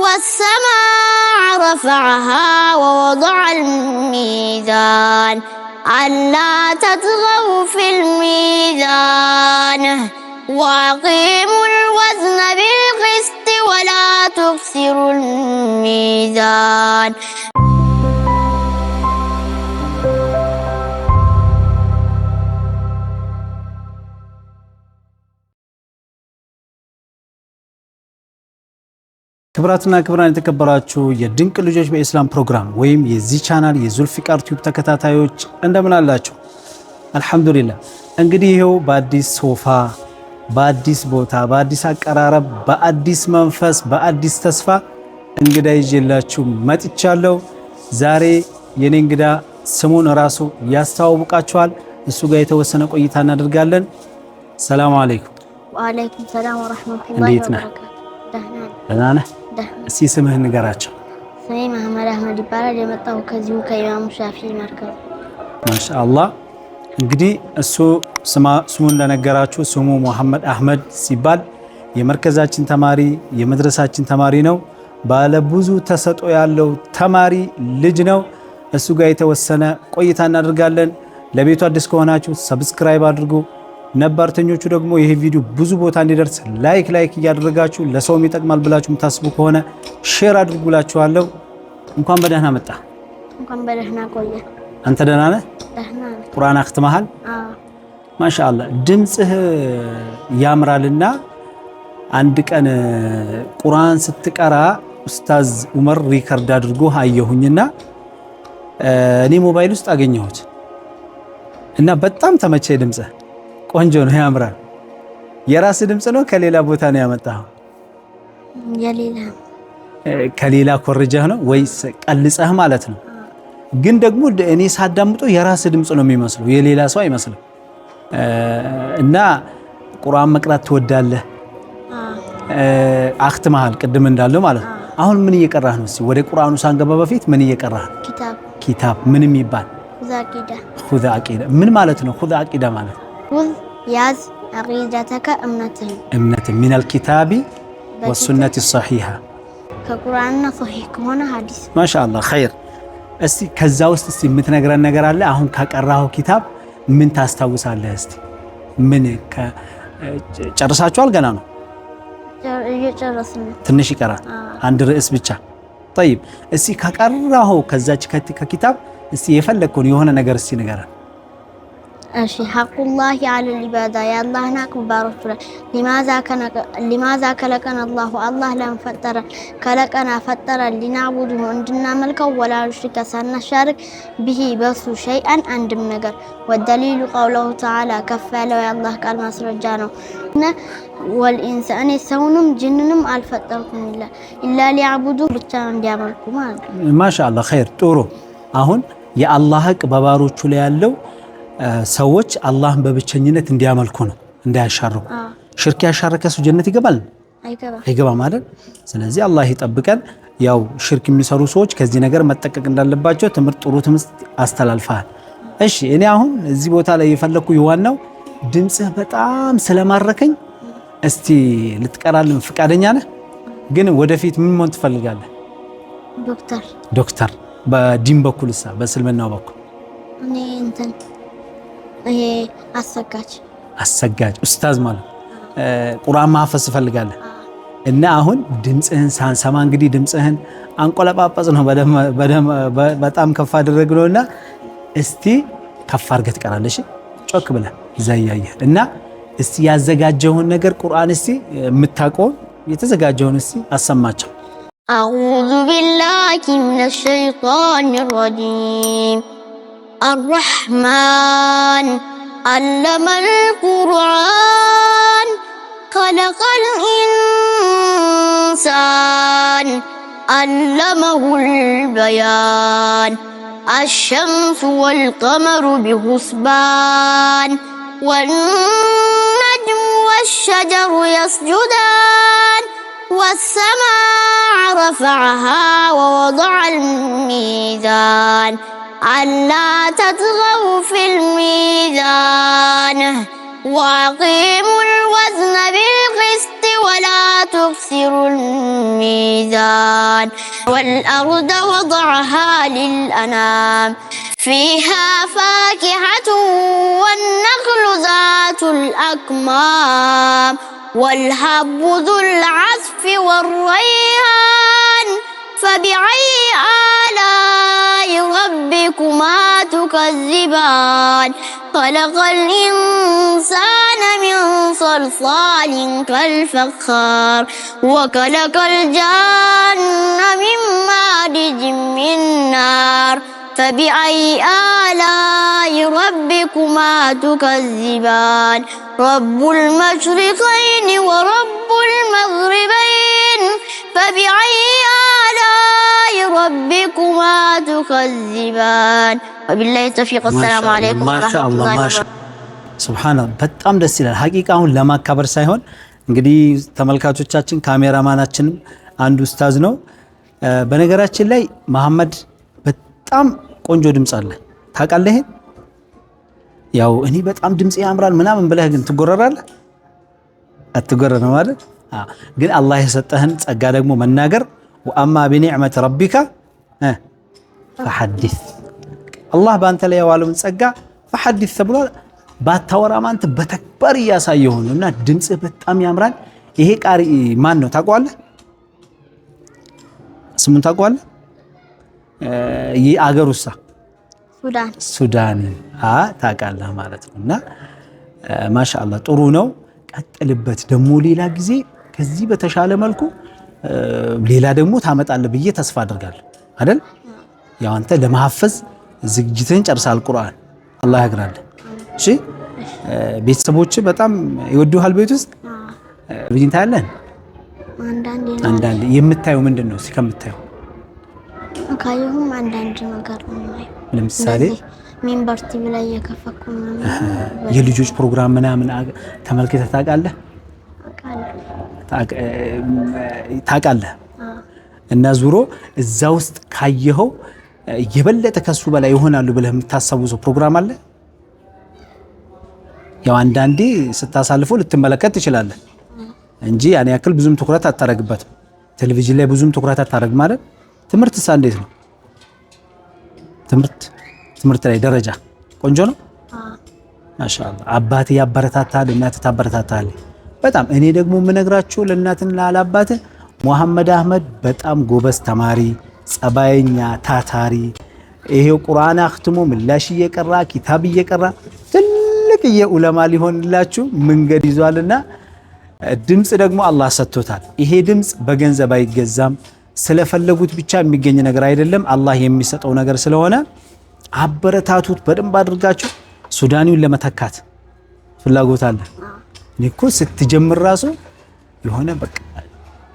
والسماء رفعها ووضع الميزان ألا تطغوا في الميزان وأقيموا الوزن بالقسط ولا تخسروا الميزان. ክብራትና ክብራን የተከበራችሁ የድንቅ ልጆች በእስላም ፕሮግራም ወይም የዚህ ቻናል የዙልፊቃር ቲዩብ ተከታታዮች እንደምን አላችሁ? አልহামዱሊላህ። እንግዲህ ይሄው በአዲስ ሶፋ፣ በአዲስ ቦታ፣ በአዲስ አቀራረብ፣ በአዲስ መንፈስ፣ በአዲስ ተስፋ እንግዳ ይዤላችሁ መጥቻለሁ። ዛሬ የኔ እንግዳ ስሙን ራሱ ያስተዋውቃችኋል። እሱ ጋር የተወሰነ ቆይታ እናደርጋለን። ሰላም አለይኩም። ወአለይኩም ሰላም ወራህመቱላሂ ወበረካቱ። ደህና ነህ? እስቲ ስምህን ንገራቸው። ስሜ መሐመድ አህመድ ይባላል። የመጣው ከዚሁ ከኢማሙ ሻፊዒ መርከዝ። ማሻአላህ። እንግዲህ እሱ ስሙ እንደነገራችሁ ስሙ መሐመድ አህመድ ሲባል የመርከዛችን ተማሪ የመድረሳችን ተማሪ ነው። ባለ ብዙ ተሰጥኦ ያለው ተማሪ ልጅ ነው። እሱ ጋር የተወሰነ ቆይታ እናደርጋለን። ለቤቱ አዲስ ከሆናችሁ ሰብስክራይብ አድርጉ። ነባርተኞቹ ደግሞ ይሄ ቪዲዮ ብዙ ቦታ እንዲደርስ ላይክ እያደረጋችሁ ለሰውም ይጠቅማል ብላችሁ የምታስቡ ከሆነ ሼር አድርጉላችኋለሁ። እንኳን በደህና መጣ። እንኳን በደህና ቆየ። አንተ ደህና ነህ? ደህና ነኝ። ቁርአን አክትመሃል? አዎ። ማሻአላህ ድምጽህ ያምራልና አንድ ቀን ቁርአን ስትቀራ ኡስታዝ ዑመር ሪከርድ አድርጎ አየሁኝና እኔ ሞባይል ውስጥ አገኘሁት እና በጣም ተመቸኝ ድምጽህ። ቆንጆ ነው፣ ያምራል። የራስ ድምጽ ነው ከሌላ ቦታ ነው ያመጣው? ከሌላ ኮርጀህ ነው ወይስ ቀልጸህ ማለት ነው? ግን ደግሞ እኔ ሳዳምጠው የራስ ድምጽ ነው የሚመስለው፣ የሌላ ሰው አይመስልም። እና ቁርአን መቅራት ትወዳለህ? አክትመሃል ቅድም እንዳለው ማለት ነው። አሁን ምን እየቀራህ ነው? እስቲ ወደ ቁርአኑ ሳንገባ በፊት ምን እየቀራህ ነው? ኪታብ ምን የሚባል? ኹዝ አቂዳ። ምን ማለት ነው ኹዝ አቂዳ ማለት? ያዝ አቂዳተከ እምነትህን ሚነል ኪታቢ ወሱነቲ ሰሒሃ ከቁርአንና ሰሒህ ከሆነ ሐዲስ። ማሻአላህ ኸይር። እስቲ ከዛ ውስጥ እስቲ የምትነግረን ነገር አለ? አሁን ካቀራኸው ኪታብ ምን ታስታውሳለህ? እስቲ ምን ጨርሳችኋል? ገና ነው? እየጨረስን ነው። ትንሽ ይቀራል። አንድ ርዕስ ብቻ። ጠይብ እስቲ ካቀራኸው ከዛች ከኪታብ እስቲ የፈለግከውን የሆነ ነገር እስቲ ንገረን። እሺ ሐቁላሂ ዐለል ዒባዳ የአላህን ሐቅ ባሮቹ ላይ ሊማዛ ከለቀን አላህ ለምን ፈጠረ ከለቀና ፈጠረ ሊናቡዱ እንድናመልከው ወላ ኑሽሪከ ሳናሻርክ ቢሂ በሱ ሸይአን አንድም ነገር ወደሊሉ ቀውለሁ ተዓላ ከፍ ያለው የአላህ ቃል ማስረጃ ነው። ወልኢንሳ እኔ ሰውንም ጅንንም አልፈጠርኩም ኢላ ሊያዕቡዱ ብቻ እንዲያመልኩ ማለት ነው። ማሻአላህ ኸይር ጥሩ። አሁን የአላህ ሐቅ በባሮቹ ላይ ያለው ሰዎች አላህን በብቸኝነት እንዲያመልኩ ነው፣ እንዳያሻርኩ። ሽርክ ያሻረከ ሰው ጀነት ይገባል? አይገባም ማለት። ስለዚህ አላህ ይጠብቀን። ያው ሽርክ የሚሰሩ ሰዎች ከዚህ ነገር መጠቀቅ እንዳለባቸው ጥሩ ትምህርት አስተላልፈሃል። እሺ እኔ አሁን እዚህ ቦታ ላይ የፈለኩ የዋናው ድምጽህ በጣም ስለማረከኝ እስቲ ልትቀራልን ፍቃደኛ ነህ? ግን ወደፊት ምን መሆን ትፈልጋለህ? ዶክተር። በዲን በኩልሳ በእስልምናው በኩል እኔ ይሄ አሰጋጅ ኡስታዝ ማለት ቁርአን ማፈስ ፈልጋለህ? እና አሁን ድምጽህን ሳንሰማ እንግዲህ ድምጽህን አንቆለጳጳጽ ነው በጣም ከፍ አደረግነውና እስቲ ከፍ አድርገህ ትቀራለሽ ጮክ ብለህ ዘያየህ እና እስቲ ያዘጋጀውን ነገር ቁርአን እስቲ የምታውቀውን የተዘጋጀውን እስቲ አሰማቸው። አዑዙ ቢላሂ ሚነሽ ሸይጣኒር ረጂም الرحمن علم القرآن خلق الإنسان علمه البيان الشمس والقمر بحسبان والنجم والشجر يسجدان والسماء رفعها ووضع الميزان ألا تطغوا في الميزان وأقيموا الوزن بالقسط ولا تخسر الميزان والأرض وضعها للأنام فيها فاكهة والنخل ذات الأكمام والحب ذو العصف والريحان فبأي آلاء ربكما تكذبان خلق الإنسان من صلصال كالفخار وخلق الجن من مارج من نار فبأي آلاء ربكما تكذبان رب المشرقين ورب المغربين فبأي آلاء ربكما تكذبان وبالله التوفيق السلام عليكم ورحمة الله وبركاته ሱብሃንአላህ በጣም ደስ ይላል ሐቂቃውን ለማካበር ሳይሆን እንግዲህ ተመልካቾቻችን ካሜራማናችንም አንዱ ኡስታዝ ነው በነገራችን ላይ መሐመድ በጣም ቆንጆ ድምጽ አለ ታውቃለህ ያው እኔ በጣም ድምጽ ያምራል ምናምን ብለህ ግን ትጎረራለህ አትጎረረም ማለት ግን አላህ የሰጠህን ጸጋ ደግሞ መናገር ወአማ በኒዕመት ረቢካ فحدث አላህ ባንተ ላይ ያዋለውን ጸጋ فحدث ተብሏል ባታወራም አንተ በተክባር ያሳየው ነውና ድምጽህ በጣም ያምራል ይሄ ቃሪ ማን ነው ታውቀዋለህ ስሙን ታውቀዋለህ ይህ አገሩሳ ሱዳን ታውቃለህ ማለት ነውና ማሻአላህ ጥሩ ነው ቀጥልበት ደግሞ ሌላ ጊዜ ከዚህ በተሻለ መልኩ ሌላ ደግሞ ታመጣለህ ብዬ ተስፋ አደርጋለሁ አይደል ያው አንተ ለማሐፈዝ ዝግጅትን ጨርሳል ቁርአን አላህ ያግራል እሺ ቤተሰቦች በጣም ይወዱሃል ቤት ውስጥ ልጅ ታያለህ አንዳንዴ የምታየው ምንድነው ሲከምታየው ካየሁም አንዳንድ ነገር ነው ለምሳሌ ሚንበር ቲቪ ላይ የከፈኩ ነው የልጆች ፕሮግራም ምናምን ተመልክተህ ታውቃለህ እና ዙሮ እዛ ውስጥ ካየኸው የበለጠ ከሱ በላይ ይሆናሉ ብለህ የምታስበው ፕሮግራም አለ ያው አንዳንዴ ስታሳልፈው ልትመለከት ትችላለህ እንጂ ያን ያክል ብዙም ትኩረት አታረግበትም ቴሌቪዥን ላይ ብዙም ትኩረት አታረግ ማለት ትምህርት እንዴት ነው ትምህርት ላይ ደረጃ ቆንጆ ነው ማሻአላህ አባቴ ያበረታታል እናት ታበረታታል በጣም እኔ ደግሞ የምነግራችሁ ለእናትና ለአባቴ መሐመድ አህመድ በጣም ጎበዝ ተማሪ ጸባይኛ ታታሪ ይሄው ቁርአን አختሞ ምላሽ እየቀራ ኪታብ እየቀራ ትልቅ የዑለማ ሊሆንላችሁ መንገድ ይዟልና ድምጽ ደግሞ አላህ ሰጥቶታል ይሄ ድምጽ በገንዘብ አይገዛም ስለፈለጉት ብቻ የሚገኝ ነገር አይደለም አላህ የሚሰጠው ነገር ስለሆነ አበረታቱት በደንብ አድርጋችሁ ሱዳኒውን ለመተካት ፍላጎት አለ እኮ ስትጀምር ራሱ የሆነ በቃ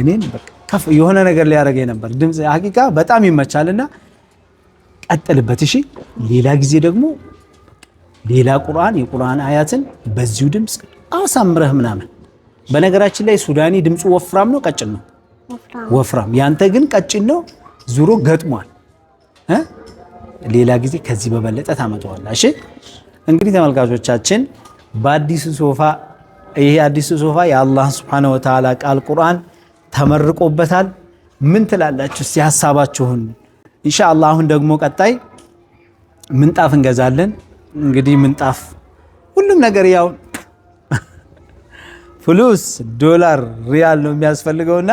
እኔን በቃ ከፍ የሆነ ነገር ሊያረጋይ ነበር ድምጽ ሐቂቃ በጣም ይመቻልና ቀጥልበት እሺ ሌላ ጊዜ ደግሞ ሌላ የቁርአን አያትን በዚሁ ድምጽ አሳምረህ ምናምን በነገራችን ላይ ሱዳኒ ድምጹ ወፍራም ነው ቀጭን ነው ወፍራም ያንተ ግን ቀጭን ነው ዙሮ ገጥሟል ሌላ ጊዜ ከዚህ በበለጠ ታመጣዋለህ እሺ እንግዲህ ተመልካቾቻችን በአዲሱ ሶፋ ይሄ አዲሱ ሶፋ የአላህ Subhanahu Wa Ta'ala ቃል ቁርአን ተመርቆበታል ምን ትላላችሁ እስቲ ሐሳባችሁን ኢንሻአላህ አሁን ደግሞ ቀጣይ ምንጣፍ እንገዛለን እንግዲህ ምንጣፍ ሁሉም ነገር ያው ፍሉስ ዶላር ሪያል ነው የሚያስፈልገውና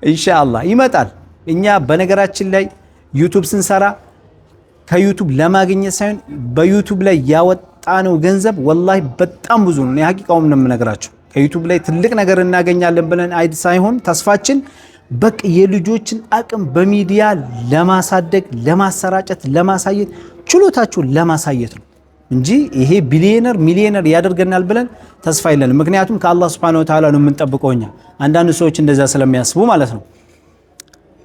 ኢንሻአላህ ይመጣል እኛ በነገራችን ላይ ዩቲዩብ ስንሰራ ከዩቲዩብ ለማግኘት ሳይሆን በዩቲዩብ ላይ ያወጣነው ገንዘብ ወላሂ በጣም ብዙ ነው የሐቂቃውም ነው የምነግራችሁ ከዩቲዩብ ላይ ትልቅ ነገር እናገኛለን ብለን አይድ ሳይሆን ተስፋችን በቃ የልጆችን አቅም በሚዲያ ለማሳደግ ለማሰራጨት ለማሳየት ችሎታችሁን ለማሳየት ነው እንጂ ይሄ ቢሊየነር ሚሊየነር ያደርገናል ብለን ተስፋ የለንም ምክንያቱም ከአላህ Subhanahu Wa Ta'ala ነው የምንጠብቀውኛ አንዳንድ ሰዎች እንደዛ ስለሚያስቡ ማለት ነው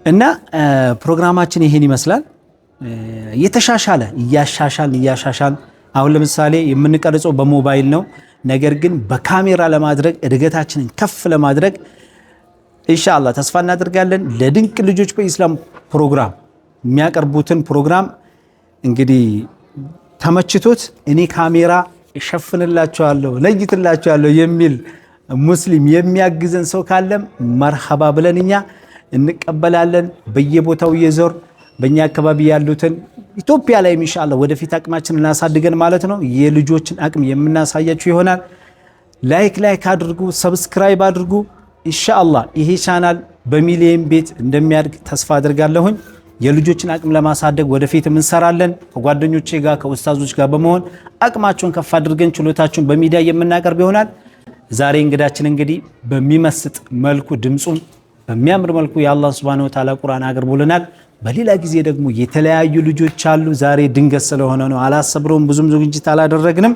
እና ፕሮግራማችን ይሄን ይመስላል የተሻሻለ ያሻሻል አሁን ለምሳሌ የምንቀርጸው በሞባይል ነው ነገር ግን በካሜራ ለማድረግ እድገታችንን ከፍ ለማድረግ ኢንሻአላህ ተስፋ እናደርጋለን ለድንቅ ልጆች በእስላም ፕሮግራም የሚያቀርቡትን ፕሮግራም እንግዲህ ተመችቶት እኔ ካሜራ እሸፍንላችኋለሁ ለይትላችኋለሁ የሚል ሙስሊም የሚያግዘን ሰው ካለም መርሐባ ብለን እኛ እንቀበላለን። በየቦታው እየዞር በእኛ አካባቢ ያሉትን ኢትዮጵያ ላይ ኢንሻአላህ ወደፊት አቅማችንን እናሳድገን ማለት ነው የልጆችን አቅም የምናሳያችሁ ይሆናል። ላይክ አድርጉ፣ ሰብስክራይብ አድርጉ። ኢንሻአላህ ይሄ ቻናል በሚሊየን ቤት እንደሚያድግ ተስፋ አድርጋለሁኝ። የልጆችን አቅም ለማሳደግ ወደፊት እንሰራለን። ከጓደኞቼ ጋር ከኡስታዞች ጋር በመሆን አቅማቸውን ከፍ አድርገን ችሎታቸውን በሚዲያ የምናቀርብ ይሆናል። ዛሬ እንግዳችን እንግዲህ በሚመስጥ መልኩ ድምጹም በሚያምር መልኩ የአላህ ሱብሓነሁ ወተዓላ ቁርአን አቅርቦልናል። በሌላ ጊዜ ደግሞ የተለያዩ ልጆች አሉ። ዛሬ ድንገት ስለሆነ ነው አላሰብረውም፣ ብዙም ዝግጅት አላደረግንም።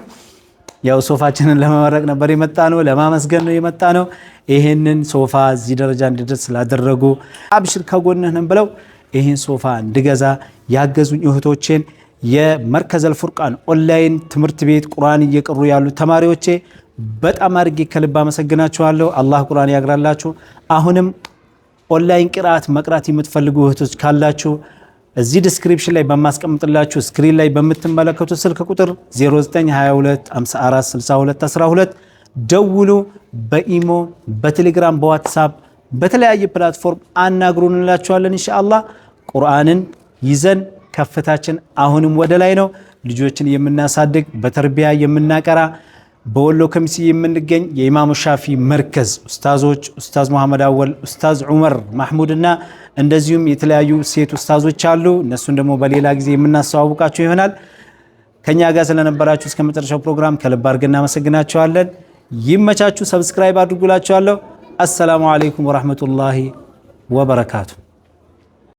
ያው ሶፋችንን ለመመረቅ ነበር የመጣ ነው፣ ለማመስገን ነው የመጣ ነው። ይሄንን ሶፋ እዚህ ደረጃ እንድደርስ ስላደረጉ አብሽር ከጎንህ ነን ብለው ይሄን ሶፋ እንድገዛ ያገዙኝ እህቶቼን፣ የመርከዘል ፉርቃን ኦንላይን ትምህርት ቤት ቁርአን እየቀሩ ያሉ ተማሪዎቼ በጣም አድርጌ ከልብ አመሰግናችኋለሁ። አላህ ቁርአን ያግራላችሁ። አሁንም ኦንላይን ቅራአት መቅራት የምትፈልጉ እህቶች ካላችሁ እዚህ ዲስክሪፕሽን ላይ በማስቀምጥላችሁ ስክሪን ላይ በምትመለከቱ ስልክ ቁጥር 0922546212 ደውሉ። በኢሞ በቴሌግራም በዋትሳፕ በተለያየ ፕላትፎርም አናግሩን እንላችኋለን። ኢንሻአላህ ቁርአንን ይዘን ከፍታችን አሁንም ወደ ላይ ነው። ልጆችን የምናሳድግ በተርቢያ የምናቀራ በወሎ ከሚሴ የምንገኝ የኢማሙ ሻፊ መርከዝ ኡስታዞች ኡስታዝ መሐመድ አወል፣ ኡስታዝ ዑመር ማህሙድና እንደዚሁም የተለያዩ ሴት ኡስታዞች አሉ። እነሱን ደግሞ በሌላ ጊዜ የምናስተዋውቃቸው ይሆናል። ከኛ ጋር ስለነበራችሁ እስከ መጨረሻው ፕሮግራም ከልብ አድርገን እናመሰግናችኋለን። ይመቻችሁ። ሰብስክራይብ አድርጉላችኋለሁ። አሰላሙ አለይኩም ወራህመቱላሂ ወበረካቱ።